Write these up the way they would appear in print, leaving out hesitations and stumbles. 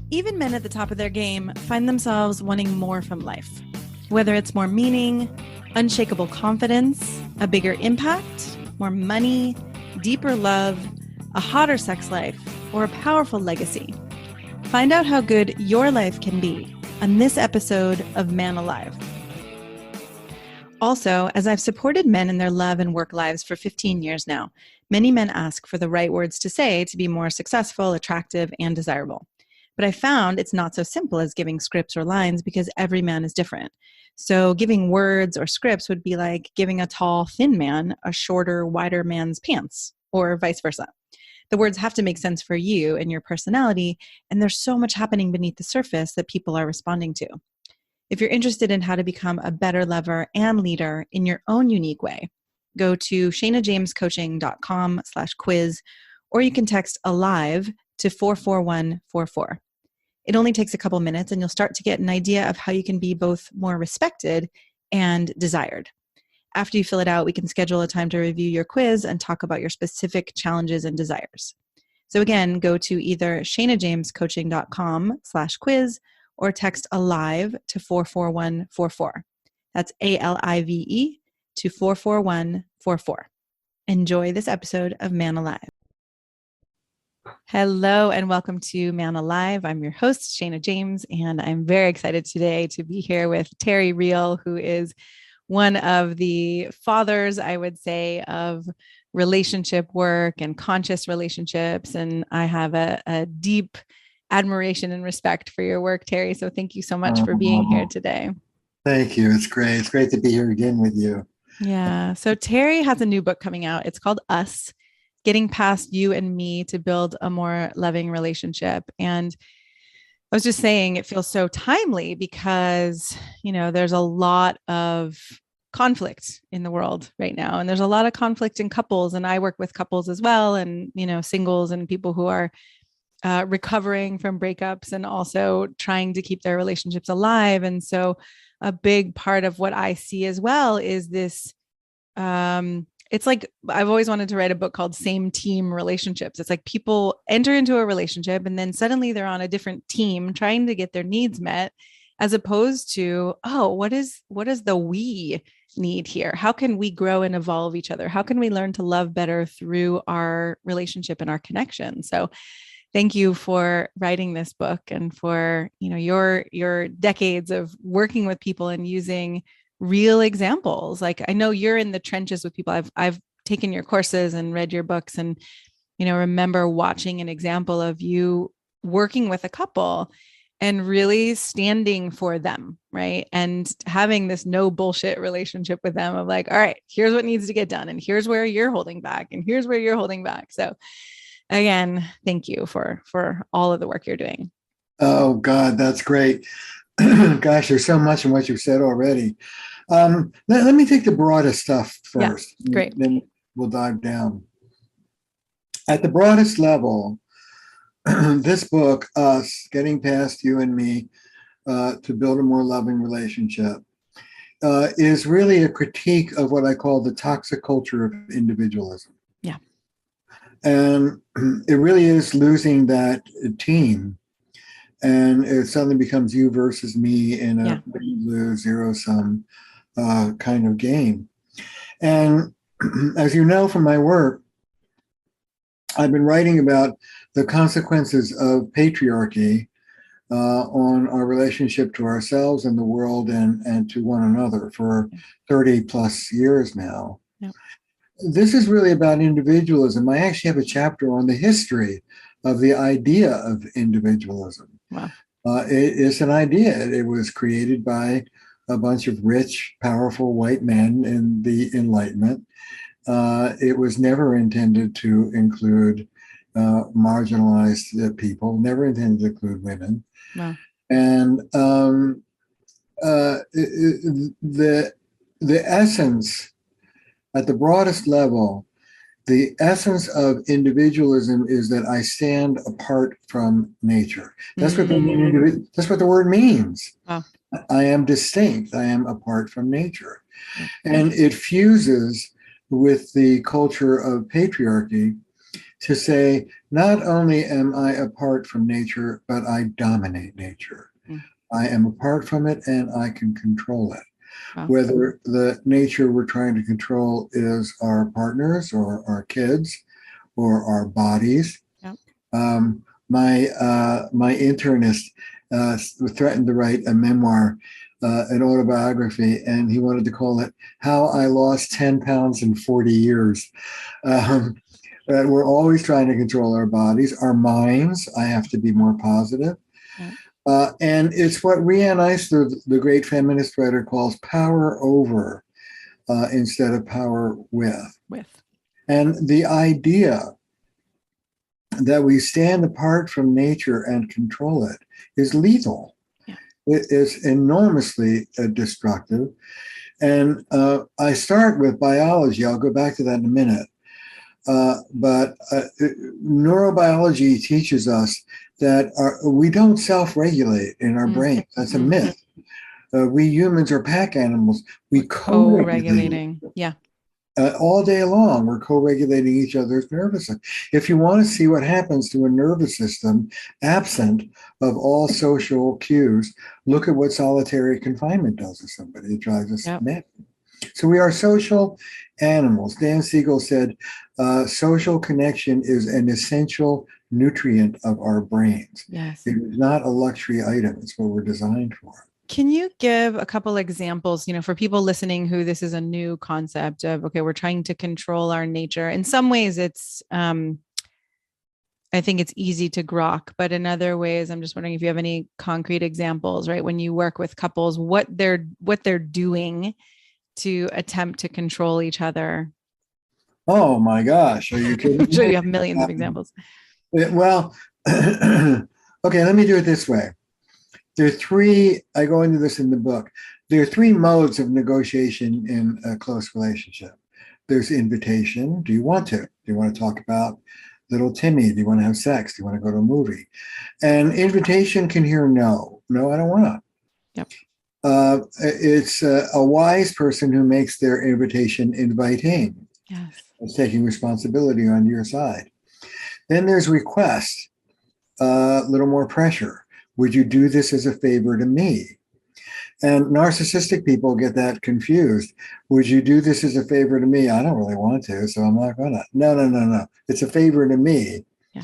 Even men at the top of their game find themselves wanting more from life. Whether it's more meaning, unshakable confidence, a bigger impact, more money, deeper love, a hotter sex life, or a powerful legacy. Find out how good your life can be on this episode of Man Alive. Also, as I've supported men in their love and work lives for 15 years now, many men ask for the right words to say to be more successful, attractive, and desirable. But I found it's not so simple as giving scripts or lines because every man is different. So giving words or scripts would be like giving a tall, thin man a shorter, wider man's pants, or vice versa. The words have to make sense for you and your personality, and there's so much happening beneath the surface that people are responding to. If you're interested in how to become a better lover and leader in your own unique way, go to shanajamescoaching.com/quiz, or you can text ALIVE to 44144. It only takes a couple minutes and you'll start to get an idea of how you can be both more respected and desired. After you fill it out, we can schedule a time to review your quiz and talk about your specific challenges and desires. So again, go to either shanajamescoaching.com/quiz or text ALIVE to 44144. That's ALIVE to 44144. Enjoy this episode of Man Alive. Hello and welcome to Man Alive. I'm your host, Shana James, and I'm very excited today to be here with Terry Real, who is one of the fathers, I would say, of relationship work and conscious relationships. And I have a deep admiration and respect for your work, Terry. So thank you so much for being here today. Thank you. It's great. It's great to be here again with you. Yeah. So Terry has a new book coming out. It's called Us: Getting Past You and Me to Build a More Loving Relationship. And I was just saying it feels so timely because, there's a lot of conflict in the world right now. And there's a lot of conflict in couples. And I work with couples as well, and, singles and people who are recovering from breakups and also trying to keep their relationships alive. And so a big part of what I see as well is this, it's like, I've always wanted to write a book called Same Team Relationships. It's like people enter into a relationship and then suddenly they're on a different team trying to get their needs met, as opposed to, what is the we need here? How can we grow and evolve each other? How can we learn to love better through our relationship and our connection? So thank you for writing this book and for, your decades of working with people and using real examples. Like, I know you're in the trenches with people. I've taken your courses and read your books and, remember watching an example of you working with a couple and really standing for them, right? And having this no bullshit relationship with them of like, all right, here's what needs to get done. And here's where you're holding back. And here's where you're holding back. So again, thank you for all of the work you're doing. Oh, God, that's great. Gosh, there's so much in what you've said already. Let me take the broadest stuff first. Yeah, great. Then we'll dive down. At the broadest level, this book, Us, Getting Past You and Me to Build a More Loving Relationship, is really a critique of what I call the toxic culture of individualism. Yeah. And it really is losing that team. And it suddenly becomes you versus me in a lose zero-sum kind of game. And as you know from my work, I've been writing about the consequences of patriarchy on our relationship to ourselves and the world and to one another for 30 plus years now. Yep. This is really about individualism. I actually have a chapter on the history of the idea of individualism. Wow. It's an idea. It was created by a bunch of rich, powerful white men in the Enlightenment. It was never intended to include marginalized people, never intended to include women. Wow. And the essence, at the broadest level, the essence of individualism is that I stand apart from nature. That's what that's what the word means. Wow. I am distinct. I am apart from nature. And it fuses with the culture of patriarchy to say, not only am I apart from nature, but I dominate nature. Mm. I am apart from it and I can control it. Wow. Whether the nature we're trying to control is our partners or our kids or our bodies. Yep. My internist threatened to write a memoir, an autobiography, and he wanted to call it "How I Lost 10 Pounds in 40 Years." We're always trying to control our bodies, our minds. I have to be more positive. Yeah. And it's what Riane Eisler, the great feminist writer, calls power over instead of power with. And the idea that we stand apart from nature and control it is lethal. Yeah. It is enormously destructive. And I start with biology. I'll go back to that in a minute. But neurobiology teaches us that we don't self-regulate in our brains. That's a myth. We humans are pack animals. We co-regulating. Yeah. All day long, we're co-regulating each other's nervous system. If you want to see what happens to a nervous system absent of all social cues, look at what solitary confinement does to somebody. It drives us mad. So we are social animals. Dan Siegel said, social connection is an essential nutrient of our brains. Yes. It is not a luxury item. It's what we're designed for. Can you give a couple examples, for people listening who this is a new concept of, okay, we're trying to control our nature. In some ways it's, I think it's easy to grok, but in other ways, I'm just wondering if you have any concrete examples, right? When you work with couples, what they're doing to attempt to control each other. Oh my gosh. Are you kidding? I'm sure you have millions of examples. Well, okay, let me do it this way. There are three, I go into this in the book. There are three modes of negotiation in a close relationship. There's invitation. Do you want to? Do you want to talk about little Timmy? Do you want to have sex? Do you want to go to a movie? And invitation can hear no. No, I don't want to. Yep. It's a wise person who makes their invitation inviting. Yes. It's taking responsibility on your side. Then there's request, a little more pressure. Would you do this as a favor to me? And narcissistic people get that confused. Would you do this as a favor to me? I don't really want to, so I'm not gonna. No. It's a favor to me. Yeah.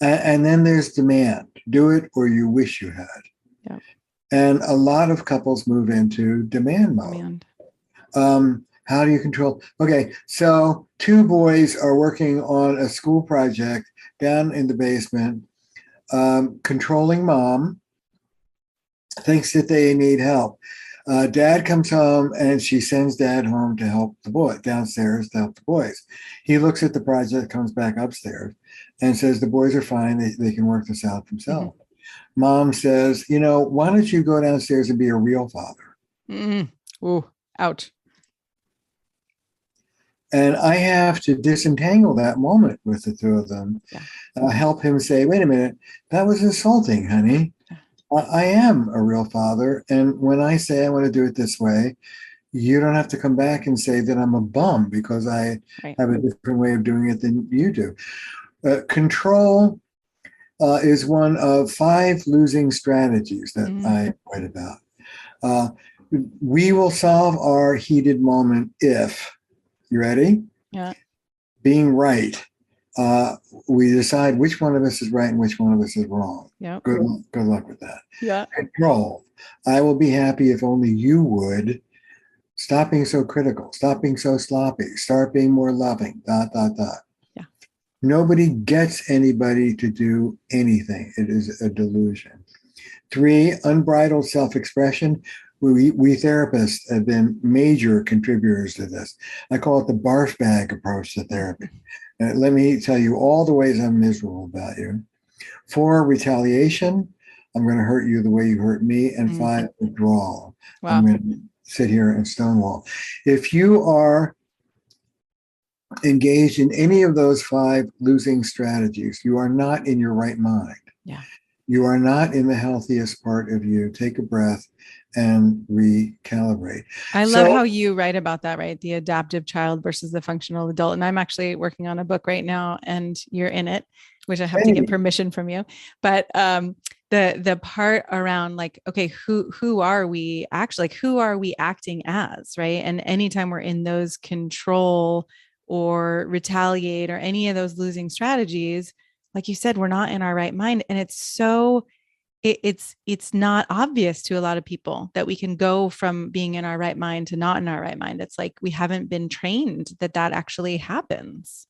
And then there's demand. Do it or you wish you had. Yeah. And a lot of couples move into demand mode. How do you control? Okay, so two boys are working on a school project down in the basement. Controlling mom thinks that they need help. Dad comes home and she sends dad home to help the boy downstairs to help the boys. He looks at the project, comes back upstairs and says, the boys are fine. They can work this out themselves. Mm-hmm. Mom says, why don't you go downstairs and be a real father? Mm-hmm. Ooh, ouch. And I have to disentangle that moment with the two of them, help him say, wait a minute, that was insulting, honey. I am a real father. And when I say I want to do it this way, you don't have to come back and say that I'm a bum because I have a different way of doing it than you do. Control is one of 5 losing strategies that I write about. We will solve our heated moment if, you ready? Yeah. Being right. We decide which one of us is right and which one of us is wrong. Yeah. Good luck with that. Yeah. Control. I will be happy if only you would. Stop being so critical. Stop being so sloppy. Start being more loving. ... Yeah. Nobody gets anybody to do anything. It is a delusion. 3, unbridled self-expression. We therapists have been major contributors to this. I call it the barf bag approach to therapy. Let me tell you all the ways I'm miserable about you. 4, retaliation. I'm going to hurt you the way you hurt me. And 5, withdrawal. Wow. I'm going to sit here and stonewall. If you are engaged in any of those 5 losing strategies, you are not in your right mind. Yeah. You are not in the healthiest part of you. Take a breath and recalibrate. I love So, how you write about that, right? The adaptive child versus the functional adult. And I'm actually working on a book right now, and you're in it, which I have to get hey, permission from you. But the part around like, okay, who are we actually, like, who are we acting as, right? And anytime we're in those control or retaliate or any of those losing strategies, like you said, we're not in our right mind. And it's so it's not obvious to a lot of people that we can go from being in our right mind to not in our right mind. It's like we haven't been trained that that actually happens.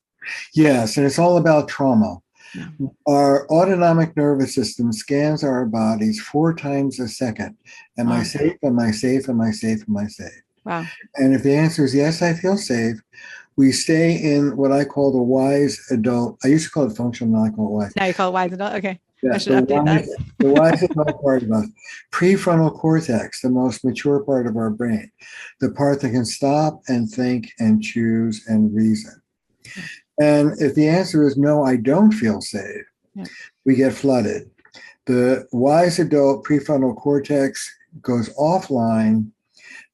yes, and it's all about trauma. Yeah. Our autonomic nervous system scans our bodies 4 times a second. Am I Wow. safe? Am I safe? Am I safe? Am I safe? Wow. And if the answer is yes, I feel safe, we stay in what I call the wise adult. I used to call it functional, now I call it wise. Now you call it wise adult. Okay. I Yeah, should update that. the wise adult part of us. Prefrontal cortex, the most mature part of our brain, the part that can stop and think and choose and reason. Yeah. And if the answer is no, I don't feel safe, Yeah. we get flooded. The wise adult prefrontal cortex goes offline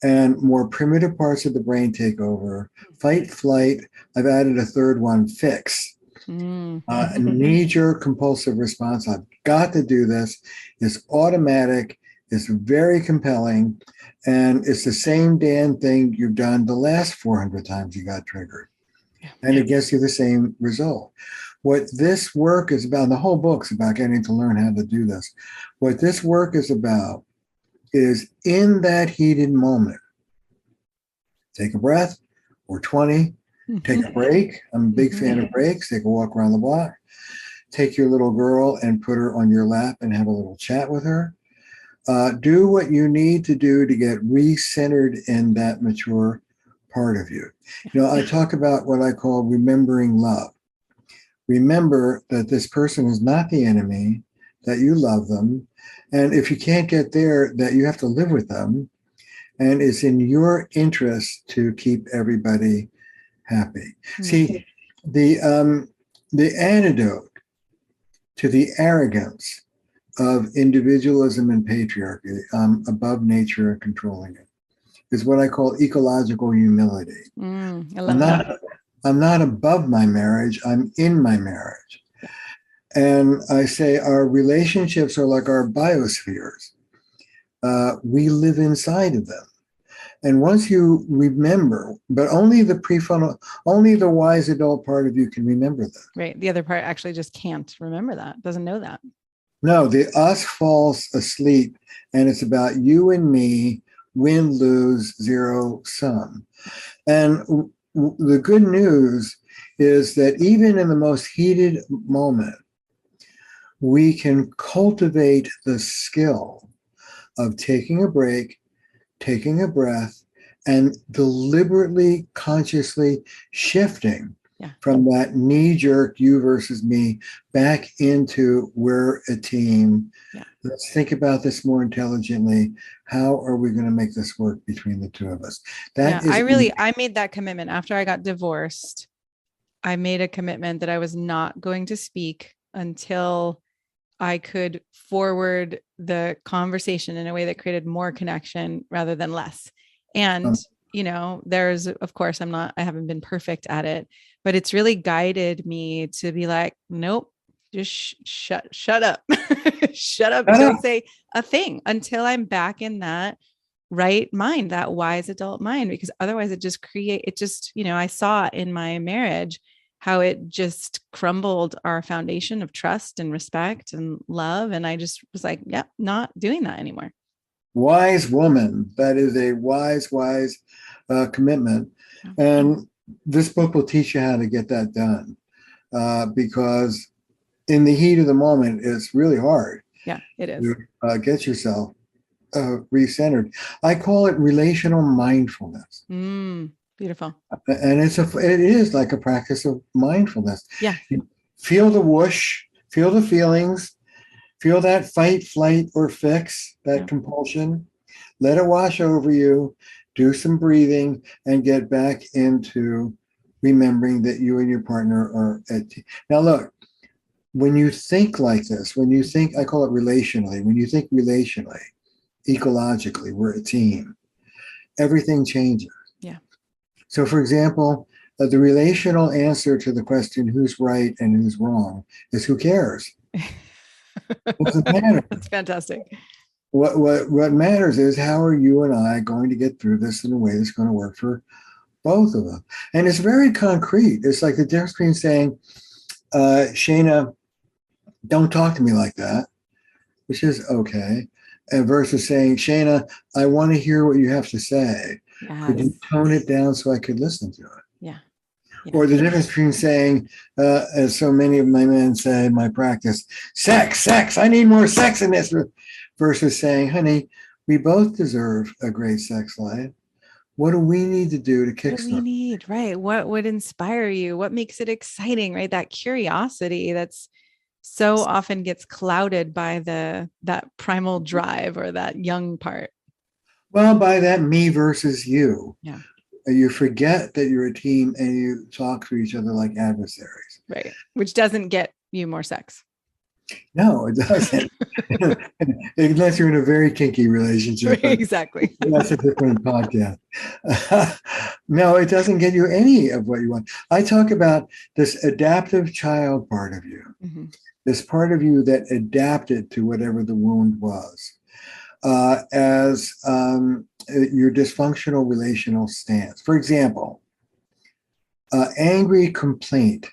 and more primitive parts of the brain take over. Fight, flight. I've added a third one, fix. Mm. A knee-jerk compulsive response. I've got to do this. It's automatic. It's very compelling. And it's the same damn thing you've done the last 400 times you got triggered. Yeah. And it gets you the same result. What this work is about, the whole book's about getting to learn how to do this. What this work is about is in that heated moment, take a breath or 20, take a break. I'm a big fan of breaks. Take a walk around the block. Take your little girl and put her on your lap and have a little chat with her. Do what you need to do to get re-centered in that mature part of you. You know, I talk about what I call remembering love. Remember that this person is not the enemy, that you love them. And if you can't get there, that you have to live with them. And it's in your interest to keep everybody happy. See, the antidote to the arrogance of individualism and patriarchy, above nature and controlling it, is what I call ecological humility. I love that. I'm not above my marriage, I'm in my marriage. And I say our relationships are like our biospheres. We live inside of them. And once you remember, but only the prefrontal, only the wise adult part of you can remember that. Right. The other part actually just can't remember that, doesn't know that. No, the us falls asleep, and it's about you and me, win, lose, zero sum. And the good news is that even in the most heated moment, we can cultivate the skill of taking a break, taking a breath, and deliberately, consciously shifting from that knee-jerk you versus me back into we're a team. Let's think about this more intelligently. How are we going to make this work between the two of us? I made that commitment after I got divorced. I made a commitment that I was not going to speak until I could forward the conversation in a way that created more connection rather than less. And, you know, there's, of course, I haven't been perfect at it, but it's really guided me to be like, nope, just shut up, shut up. Don't say a thing until I'm back in that right mind, that wise adult mind, because otherwise I saw in my marriage how it just crumbled our foundation of trust and respect and love. And I just was like, yep, not doing that anymore. Wise woman. That is a wise commitment. And this book will teach you how to get that done, because in the heat of the moment, it's really hard. Yeah, it is. To get yourself recentered. I call it relational mindfulness. Beautiful. And it is like a practice of mindfulness. Yeah. Feel the whoosh, feel the feelings, feel that fight, flight, or fix, that compulsion. Let it wash over you. Do some breathing and get back into remembering that you and your partner are at. Now, look, when you think like this, when you think, I call it relationally, when you think relationally, ecologically, we're a team, everything changes. Yeah. So, for example, the relational answer to the question who's right and who's wrong is who cares? It doesn't matter. That's fantastic. What matters is how are you and I going to get through this in a way that's going to work for both of them? And it's very concrete. It's like the difference between saying, Shayna, don't talk to me like that, which is okay, and versus saying, Shayna, I want to hear what you have to say. Could you Yes. tone it down so I could listen to it? Yeah. Yeah. Or the difference between saying, as so many of my men say in my practice, sex, I need more sex in this, versus saying, honey, we both deserve a great sex life. What do we need to do to What do we kickstart? need? Right. What would inspire you? What makes it exciting? Right. That curiosity that's so often gets clouded by that primal drive or that young part. Well, by that me versus you, Yeah. you forget that you're a team and you talk to each other like adversaries. Right. Which doesn't get you more sex. No, it doesn't. Unless you're in a very kinky relationship. But Exactly. that's a different podcast. No, it doesn't get you any of what you want. I talk about this adaptive child part of you, Mm-hmm. this part of you that adapted to whatever the wound was, as your dysfunctional relational stance. For example, angry complaint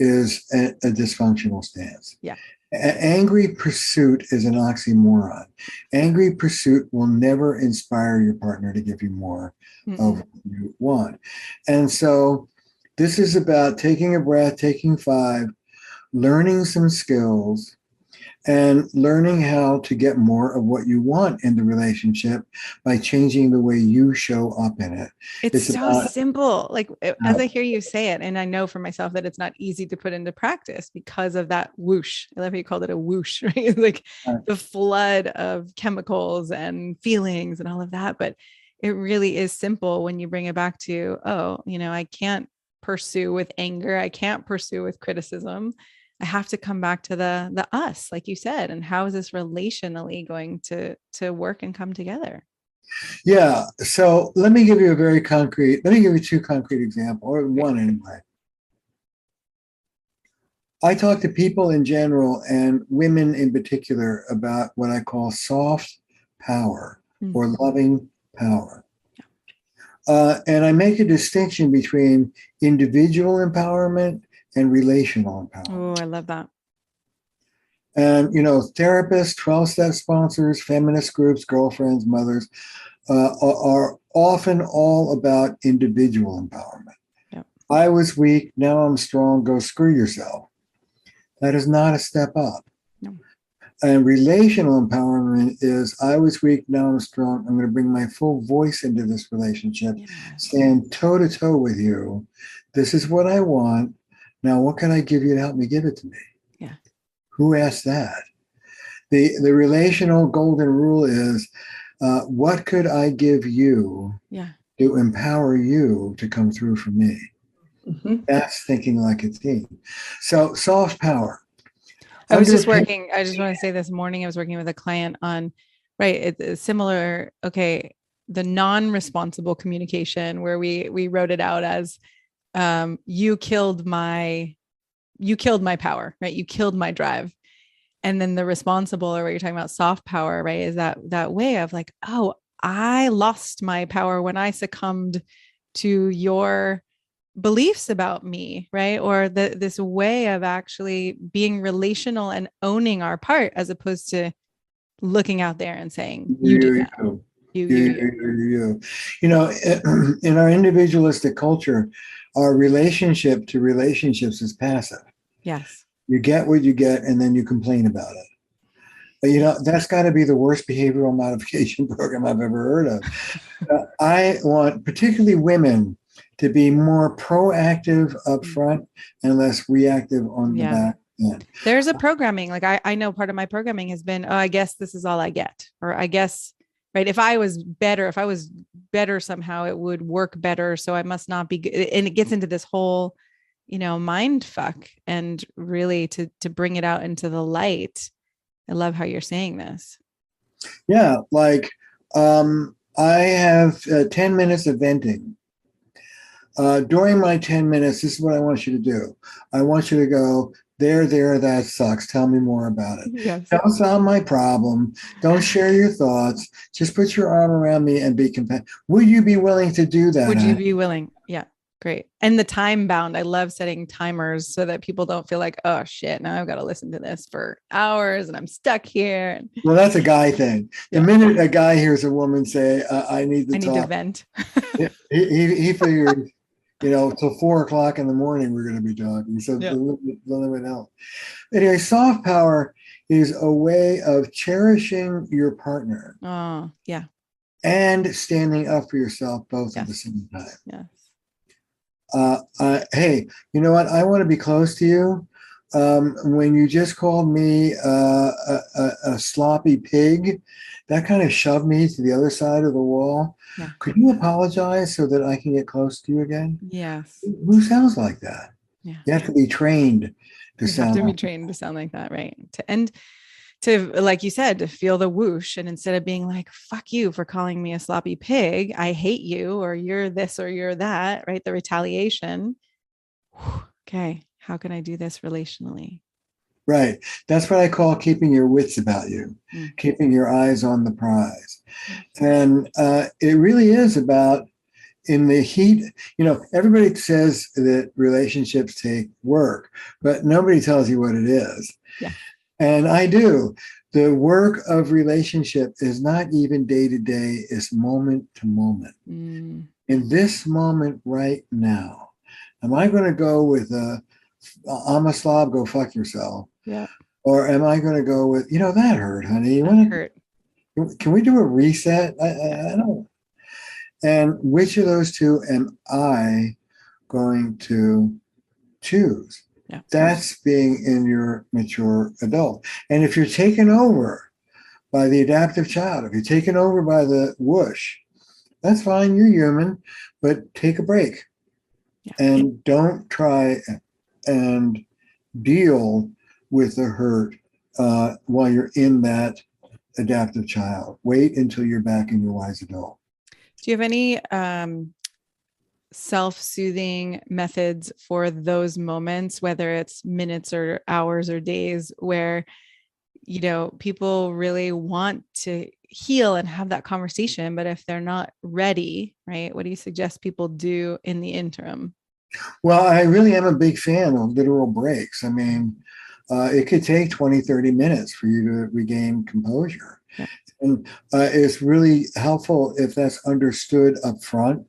is a dysfunctional stance. Yeah. Angry pursuit is an oxymoron. Angry pursuit will never inspire your partner to give you more of what you want. And so this is about taking a breath, taking 5, learning some skills, and learning how to get more of what you want in the relationship by changing the way you show up in it. It's so simple. Like as I hear you say it, and I know for myself that it's not easy to put into practice because of that whoosh. I love how you called it a whoosh, right? It's like the flood of chemicals and feelings and all of that. But it really is simple when you bring it back to, I can't pursue with anger. I can't pursue with criticism. I have to come back to the us, like you said, and how is this relationally going to work and come together? Yeah. So let me give you 2 concrete examples, or one anyway. I talk to people in general and women in particular about what I call soft power or loving power. And I make a distinction between individual empowerment and relational empowerment. Oh, I love that. And, therapists, 12-step sponsors, feminist groups, girlfriends, mothers are often all about individual empowerment. Yep. I was weak, now I'm strong, go screw yourself. That is not a step up. No. And relational empowerment is I was weak, now I'm strong. I'm going to bring my full voice into this relationship, stand toe to toe with you. This is what I want. Now, what can I give you to help me give it to me? Yeah. Who asked that? The relational golden rule is what could I give you to empower you to come through for me? Mm-hmm. That's thinking like a team. So soft power. I just want to say this morning, I was working with a client on, it's similar. Okay. The non-responsible communication where we wrote it out as, you killed my power, right? You killed my drive. And then the responsible, or what you're talking about, soft power, right? Is that way of like, oh, I lost my power when I succumbed to your beliefs about me, right? Or this way of actually being relational and owning our part, as opposed to looking out there and saying, you did that. You. In our individualistic culture, our relationship to relationships is passive. Yes. You get what you get, and then you complain about it. But, that's got to be the worst behavioral modification program I've ever heard of. I want particularly women to be more proactive up front and less reactive on the back end. There's a programming. Like I know part of my programming has been, I guess this is all I get. Or I guess, right, if I was better somehow, it would work better. So I must not be good. And it gets into this whole mind fuck, and really to bring it out into the light. I love how you're saying this. Yeah, like I have 10 minutes of venting. During my 10 minutes, this is what I want you to do. I want you to go, there, that sucks. Tell me more about it. Yes. Don't solve my problem. Don't share your thoughts. Just put your arm around me and be compassionate. Would you be willing to do that? Would you be willing? Yeah. Great. And the time bound. I love setting timers so that people don't feel like, oh shit, now I've got to listen to this for hours and I'm stuck here. Well, that's a guy thing. The minute a guy hears a woman say, I need to talk, vent. he figures, till 4:00 in the morning, we're going to be talking. So let me know. Anyway, soft power is a way of cherishing your partner. Oh, yeah. And standing up for yourself both at the same time. Yes. Hey, you know what? I want to be close to you. When you just called me a sloppy pig, that kind of shoved me to the other side of the wall. Yeah. Could you apologize so that I can get close to you again? Yes. Who sounds like that? Yeah. You have to be trained to sound like that, right? To, like you said, to feel the whoosh, and instead of being like, fuck you for calling me a sloppy pig, I hate you, or you're this or you're that, right? The retaliation. Okay, how can I do this relationally? Right. That's what I call keeping your wits about you, keeping your eyes on the prize. And it really is about, in the heat, everybody says that relationships take work, but nobody tells you what it is. Yeah. And I do. The work of relationship is not even day to day, it's moment to moment. In this moment right now, am I going to go with I'm a slob, go fuck yourself? Yeah. Or am I going to go with, that hurt, honey? That hurt. Can we do a reset? I don't. And which of those two am I going to choose? Yeah. That's being in your mature adult. And if you're taken over by the adaptive child, if you're taken over by the whoosh, that's fine. You're human, but take a break. Yeah. And don't try and deal with the hurt while you're in that adaptive child. Wait until you're back in your wise adult. Do you have any self-soothing methods for those moments, whether it's minutes or hours or days, where people really want to heal and have that conversation, but if they're not ready, right, what do you suggest people do in the interim? Well, I really am a big fan of literal breaks. I mean, it could take 20, 30 minutes for you to regain composure. Yeah. And it's really helpful if that's understood up front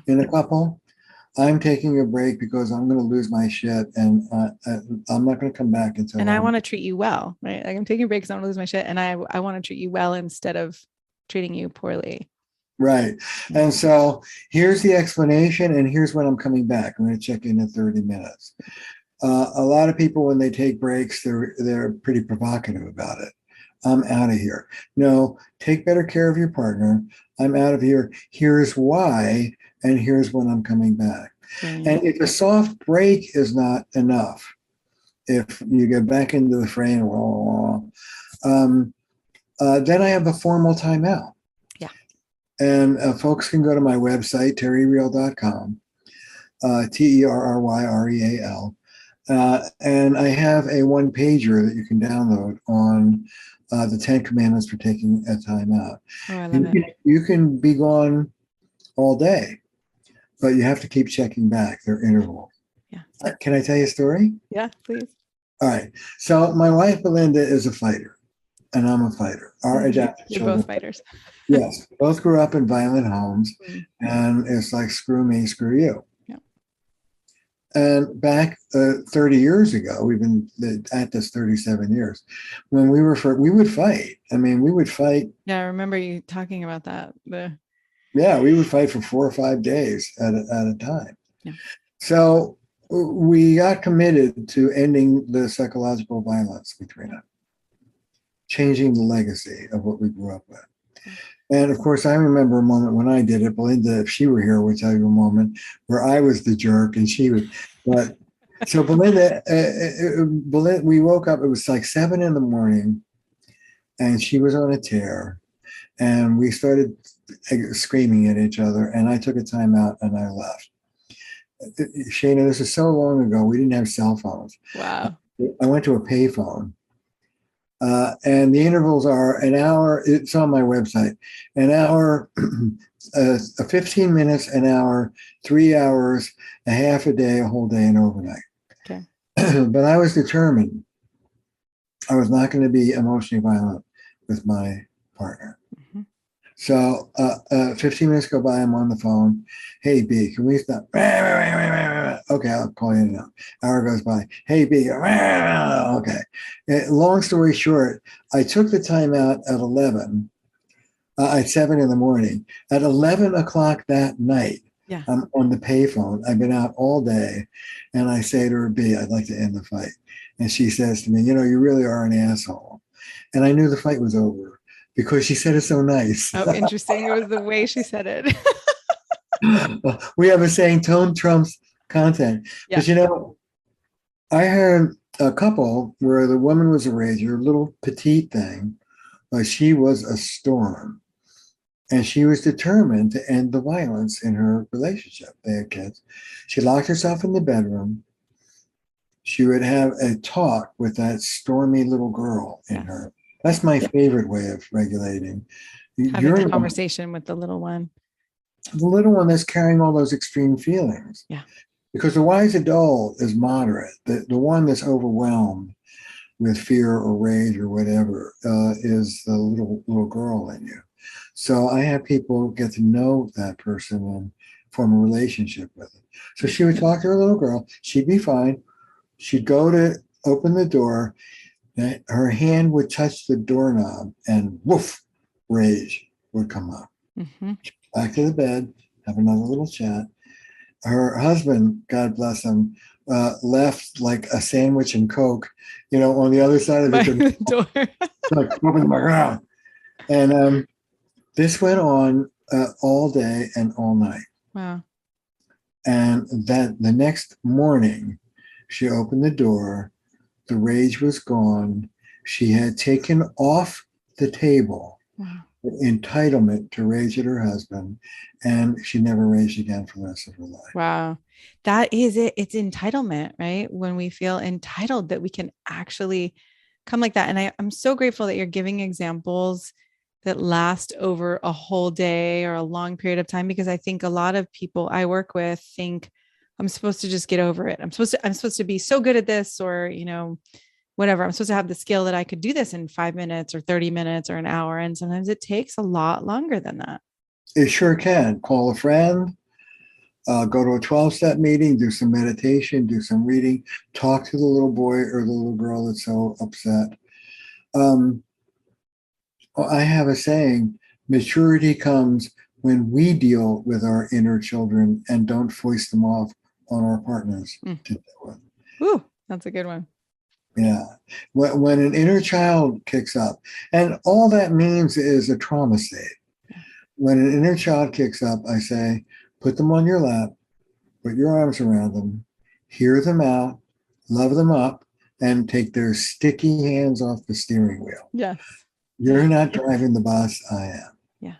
in a couple. I'm taking a break because I'm going to lose my shit, and I'm not going to come back until. And I want to treat you well, right? Like, I'm taking a break because I want to lose my shit, and I want to treat you well instead of treating you poorly. Right. And so here's the explanation, and here's when I'm coming back. I'm going to check in 30 minutes. A lot of people, when they take breaks, they're pretty provocative about it. I'm out of here. No, take better care of your partner. I'm out of here. Here's why, and here's when I'm coming back. And if a soft break is not enough, if you get back into the frame, then I have a formal timeout. Yeah. And folks can go to my website, terryreal.com, TerryReal. And I have a one-pager that you can download on the 10 commandments for taking a time out. Oh, I love it. You can be gone all day, but you have to keep checking back. They're intervals. Yeah. Can I tell you a story? Yeah, please. All right. So my wife, Belinda, is a fighter, and I'm a fighter. Our adaptive You're children. both fighters. Yes. Both grew up in violent homes, and it's like, screw me, screw you. And back 30 years ago, we've been at this 37 years, when we would fight. I mean, we would fight. Yeah, I remember you talking about that. Yeah, we would fight for 4 or 5 days at a time. Yeah. So we got committed to ending the psychological violence between us, changing the legacy of what we grew up with. And of course, I remember a moment when I did it. Belinda, if she were here, would tell you a moment where I was the jerk and she would. But So Belinda, we woke up, it was like 7 a.m, and she was on a tear. And we started screaming at each other. And I took a time out and I left. Shana, this is so long ago. We didn't have cell phones. Wow. I went to a payphone. And the intervals are an hour. It's on my website. An hour, 15 minutes, an hour, 3 hours, a half a day, a whole day, and overnight. Okay. But I was determined. I was not going to be emotionally violent with my partner. Mm-hmm. So 15 minutes go by, I'm on the phone. Hey, B, can we stop? Okay, I'll call you now. Hour goes by. Hey, B, okay. Long story short, I took the time out at 11, at 7 a.m. At 11 o'clock that night, Yeah. I'm on the payphone. I've been out all day. And I say to her, B, I'd like to end the fight. And she says to me, you know, you really are an asshole. And I knew the fight was over because she said it so nice. Oh, interesting. It was the way she said it. We have a saying, tone trumps content. Yeah. But you know, I heard a couple where the woman was a rager, a little petite thing, but she was a storm. And she was determined to end the violence in her relationship. They had kids. She locked herself in the bedroom. She would have a talk with that stormy little girl in her. That's my favorite way of regulating. Having the conversation with the little one. The little one that's carrying all those extreme feelings. Yeah. Because the wise adult is moderate. The one that's overwhelmed with fear or rage or whatever is the little girl in you. So I have people get to know that person and form a relationship with it. So she would talk to her little girl. She'd be fine. She'd go to open the door. Her hand would touch the doorknob and woof, rage would come up. Mm-hmm. Back to the bed, have another little chat. Her husband, God bless him, left like a sandwich and Coke, you know, on the other side of the door. Like, open my ground. And this went on all day and all night. Wow. And then the next morning, she opened the door. The rage was gone. She had taken off the table entitlement to rage at her husband, and she never raged again for the rest of her life. Wow. That is it. It's entitlement, right? When we feel entitled that we can actually come like that. And I'm so grateful that you're giving examples that last over a whole day or a long period of time, because I think a lot of people I work with think I'm supposed to just get over it. I'm supposed to be so good at this, or, you know, whatever. I'm supposed to have the skill that I could do this in 5 minutes or 30 minutes or an hour. And sometimes it takes a lot longer than that. It sure can. Call a friend, go to a 12-step meeting, do some meditation, do some reading, talk to the little boy or the little girl that's so upset. I have a saying, maturity comes when we deal with our inner children and don't foist them off on our partners to deal with. Ooh, that's a good one. Yeah. When an inner child kicks up, and all that means is a trauma state. When an inner child kicks up, I say, put them on your lap, put your arms around them, hear them out, love them up, and take their sticky hands off the steering wheel. Yes. You're not driving the bus, I am. Yeah.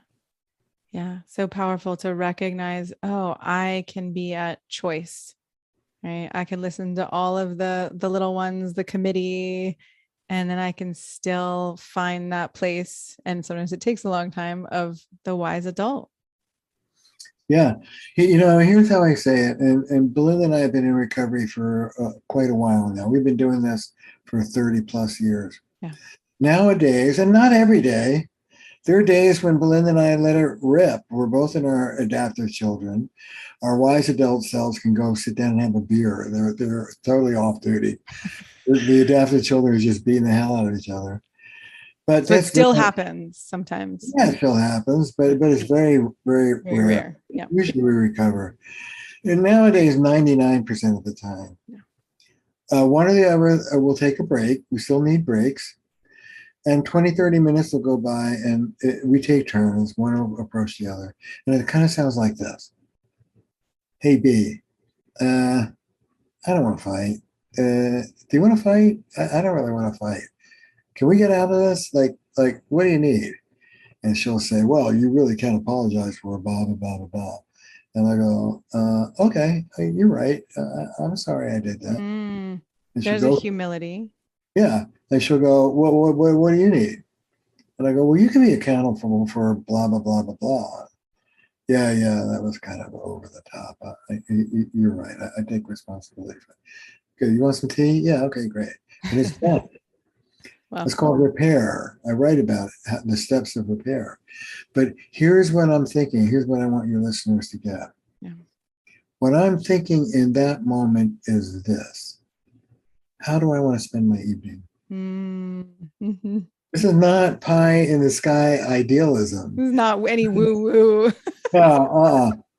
Yeah. So powerful to recognize, oh, I can be at choice. Right. I can listen to all of the little ones, the committee, and then I can still find that place. And sometimes it takes a long time of the wise adult. Yeah. You know, here's how I say it. And Belinda and I have been in recovery for quite a while now. We've been doing this for 30 plus years. Yeah. Nowadays, and not every day, there are days when Belinda and I let it rip. We're both in our adaptive children. Our wise adult selves can go sit down and have a beer. They're totally off duty. The adaptive children are just beating the hell out of each other. But so it still happens sometimes. Yeah, it still happens, but it's very, very rare. Yeah. Usually we recover. And nowadays, 99% of the time. Yeah. One or the other will take a break. We still need breaks. And 20, 30 minutes will go by and we take turns. One will approach the other. And it kind of sounds like this. Hey, B, I don't want to fight. Do you want to fight? I don't really want to fight. Can we get out of this? Like, what do you need? And she'll say, well, you really can't apologize for blah, blah, blah, blah, blah. And I go, okay, you're right. I'm sorry I did that. Mm, And she'll there's a go, humility. yeah. And she'll go, what do you need? And I go, well, you can be accountable for blah, blah, blah, blah, blah. Yeah, that was kind of over the top. You're right. I take responsibility for it. Okay, you want some tea? Yeah, okay, great. And it's done. Well, It's called repair. I write about it, the steps of repair. But here's what I'm thinking. Here's what I want your listeners to get. yeah. What I'm thinking in that moment is this: how do I want to spend my evening? Mm-hmm. This is not pie in the sky idealism. This is not any woo woo.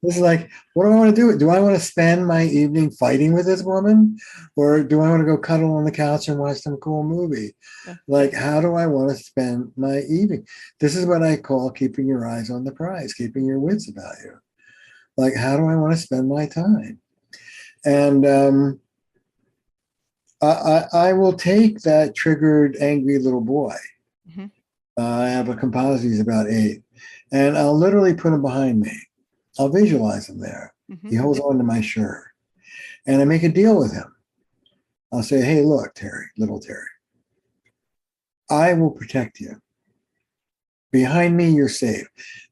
This is like, what do I want to do? Do I want to spend my evening fighting with this woman? Or do I want to go cuddle on the couch and watch some cool movie? Yeah. Like, how do I want to spend my evening? This is what I call keeping your eyes on the prize, keeping your wits about you. Like, how do I want to spend my time? And I will take that triggered, angry little boy. Mm-hmm. I have a composite, he's about 8, and I'll literally put him behind me. I'll visualize him there. Mm-hmm. He holds on to my shirt, and I make a deal with him. I'll say, hey, look, Terry, little Terry, I will protect you. Behind me, you're safe.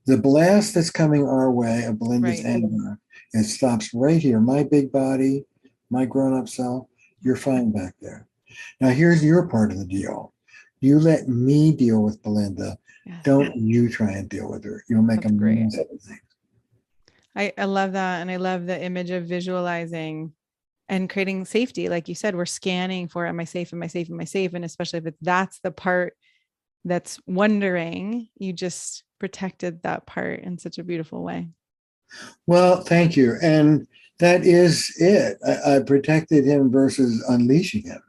The blast that's coming our way of Belinda's anger, it stops right here. My big body, my grown-up self, you're fine back there. Now, here's your part of the deal. You let me deal with Belinda. Yes. Don't you try and deal with her. You'll make a mess of things. I love that. And I love the image of visualizing and creating safety. Like you said, we're scanning for, am I safe? Am I safe? Am I safe? And especially if that's the part that's wondering, you just protected that part in such a beautiful way. Well, thank you. And that is it. I protected him versus unleashing him.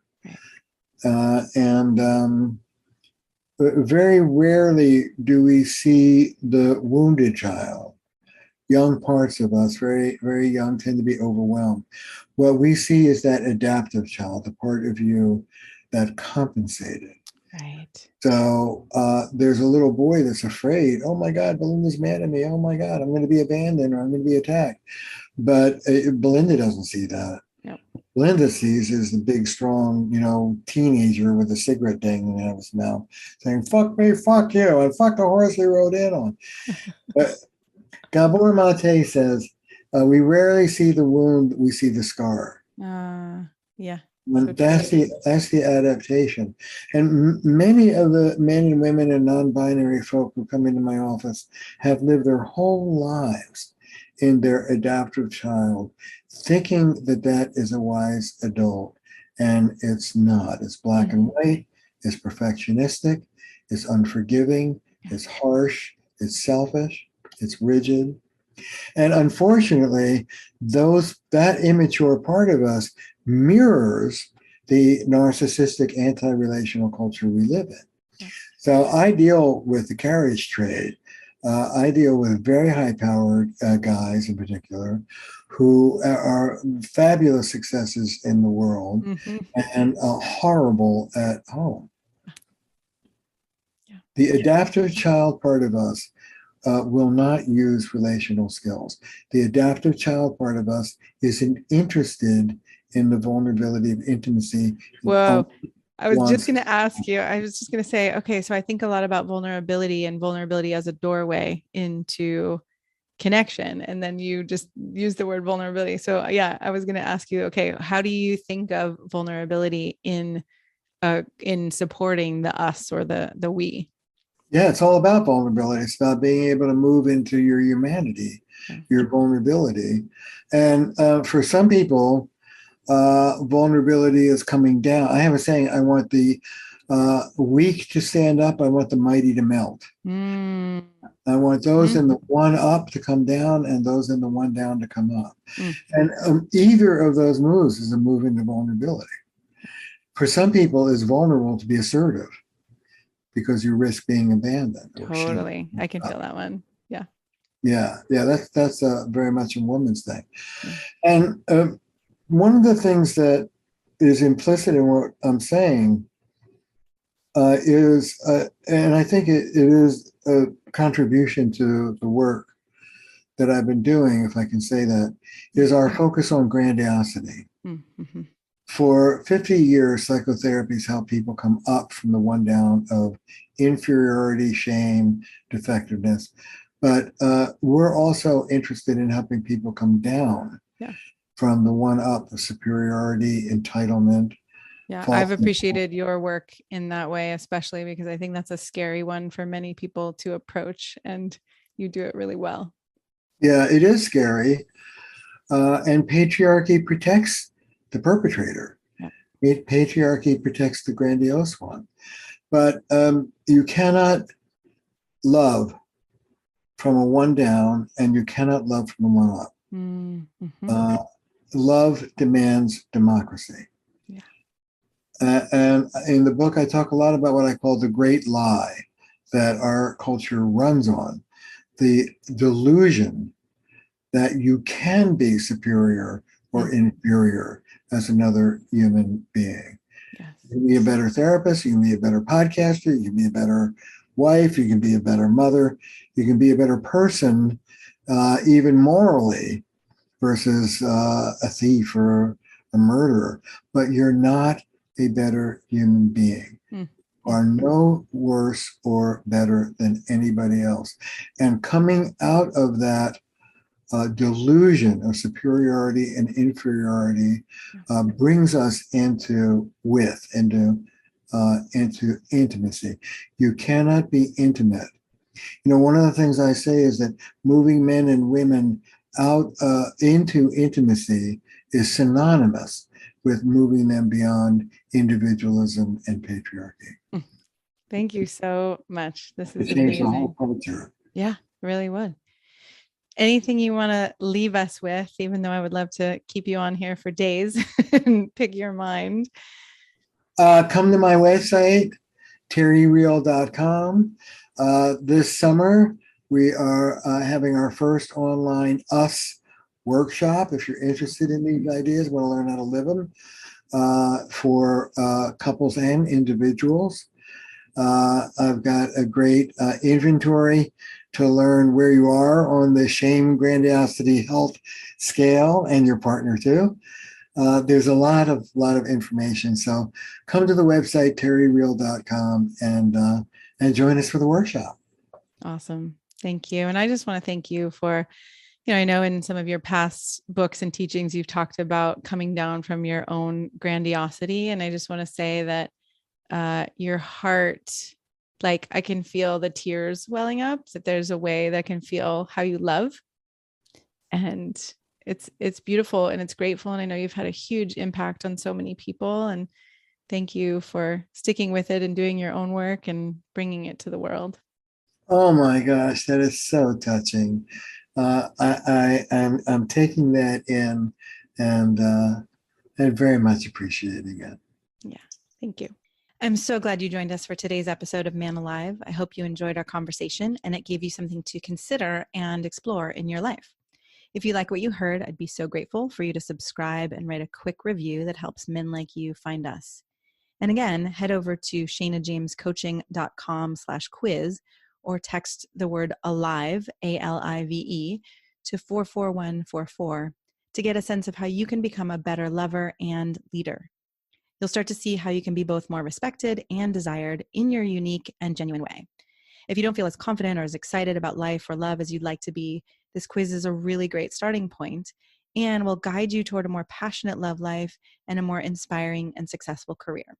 And very rarely do we see the wounded child. Young parts of us, very, very young, tend to be overwhelmed. What we see is that adaptive child, the part of you that compensated. Right. So there's a little boy that's afraid. Oh my God, Belinda's mad at me. Oh my God, I'm going to be abandoned or I'm going to be attacked. But Belinda doesn't see that. Yep. Belinda sees is the big, strong, teenager with a cigarette dangling out of his mouth, saying, "Fuck me, fuck you, and fuck the horse he rode in on." Gabor Mate says, we rarely see the wound, we see the scar. Yeah. So that's the adaptation. And many of the men and women and non-binary folk who come into my office have lived their whole lives in their adaptive child, thinking that that is a wise adult. And it's not. It's black and white, it's perfectionistic, it's unforgiving, it's harsh, it's selfish, it's rigid. And unfortunately, that immature part of us mirrors the narcissistic anti-relational culture we live in. So I deal with the carriage trade. I deal with very high-powered guys in particular who are fabulous successes in the world and horrible at home. The adaptive child part of us will not use relational skills. The adaptive child part of us isn't interested in the vulnerability of intimacy. Whoa. I was just going to ask you, I was just going to say, okay, so I think a lot about vulnerability and vulnerability as a doorway into connection. And then you just use the word vulnerability. So yeah, I was going to ask you, okay, how do you think of vulnerability in supporting the us or the we? Yeah, it's all about vulnerability. It's about being able to move into your humanity, your vulnerability. And for some people, vulnerability is coming down. I have a saying, I want the weak to stand up. I want the mighty to melt. I want those in the one up to come down and those in the one down to come up. And either of those moves is a move into vulnerability. For some people, it's vulnerable to be assertive, because you risk being abandoned. Totally. I can feel that one. Yeah. Yeah. That's very much a woman's thing. And one of the things that is implicit in what I'm saying is, and I think it is a contribution to the work that I've been doing, if I can say that, is our focus on grandiosity. Mm-hmm. For 50 years, psychotherapies help people come up from the one down of inferiority, shame, defectiveness. But we're also interested in helping people come down from the one up of superiority, entitlement. Yeah, I've appreciated your work in that way, especially because I think that's a scary one for many people to approach, and you do it really well. Yeah, it is scary. And patriarchy protects the perpetrator. Yeah. Patriarchy protects the grandiose one. But you cannot love from a one down, and you cannot love from a one up. Mm-hmm. Love demands democracy. Yeah. And in the book, I talk a lot about what I call the great lie that our culture runs on, the delusion that you can be superior or inferior as another human being. Yes. You can be a better therapist, you can be a better podcaster, you can be a better wife, you can be a better mother, you can be a better person, even morally, versus a thief or a murderer, but you're not a better human being. Are no worse or better than anybody else. And coming out of that delusion of superiority and inferiority brings us into intimacy. You cannot be intimate. You know, one of the things I say is that moving men and women out into intimacy is synonymous with moving them beyond individualism and patriarchy. Thank you so much. This is amazing. The whole culture. Yeah, really would. Anything you want to leave us with, even though I would love to keep you on here for days and pick your mind? Come to my website, terryreal.com. This summer, we are having our first online US workshop. If you're interested in these ideas, want to learn how to live them, for couples and individuals. I've got a great inventory to learn where you are on the shame grandiosity health scale, and your partner too. There's a lot of information. So come to the website, terryreal.com, and join us for the workshop. Awesome. Thank you. And I just want to thank you for, I know in some of your past books and teachings, you've talked about coming down from your own grandiosity. And I just want to say that your heart, like I can feel the tears welling up, that there's a way that can feel how you love. And it's beautiful and it's grateful. And I know you've had a huge impact on so many people, and thank you for sticking with it and doing your own work and bringing it to the world. Oh my gosh, that is so touching. I'm taking that in and very much appreciating it. Yeah, thank you. I'm so glad you joined us for today's episode of Man Alive. I hope you enjoyed our conversation and it gave you something to consider and explore in your life. If you like what you heard, I'd be so grateful for you to subscribe and write a quick review that helps men like you find us. And again, head over to shanajamescoaching.com/quiz or text the word ALIVE, ALIVE, to 44144 to get a sense of how you can become a better lover and leader. You'll start to see how you can be both more respected and desired in your unique and genuine way. If you don't feel as confident or as excited about life or love as you'd like to be, this quiz is a really great starting point and will guide you toward a more passionate love life and a more inspiring and successful career.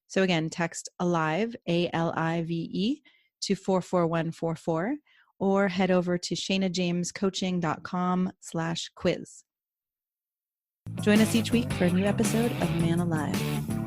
So again, text ALIVE, ALIVE, to 44144 or head over to shanajamescoaching.com/quiz. Join us each week for a new episode of Man Alive.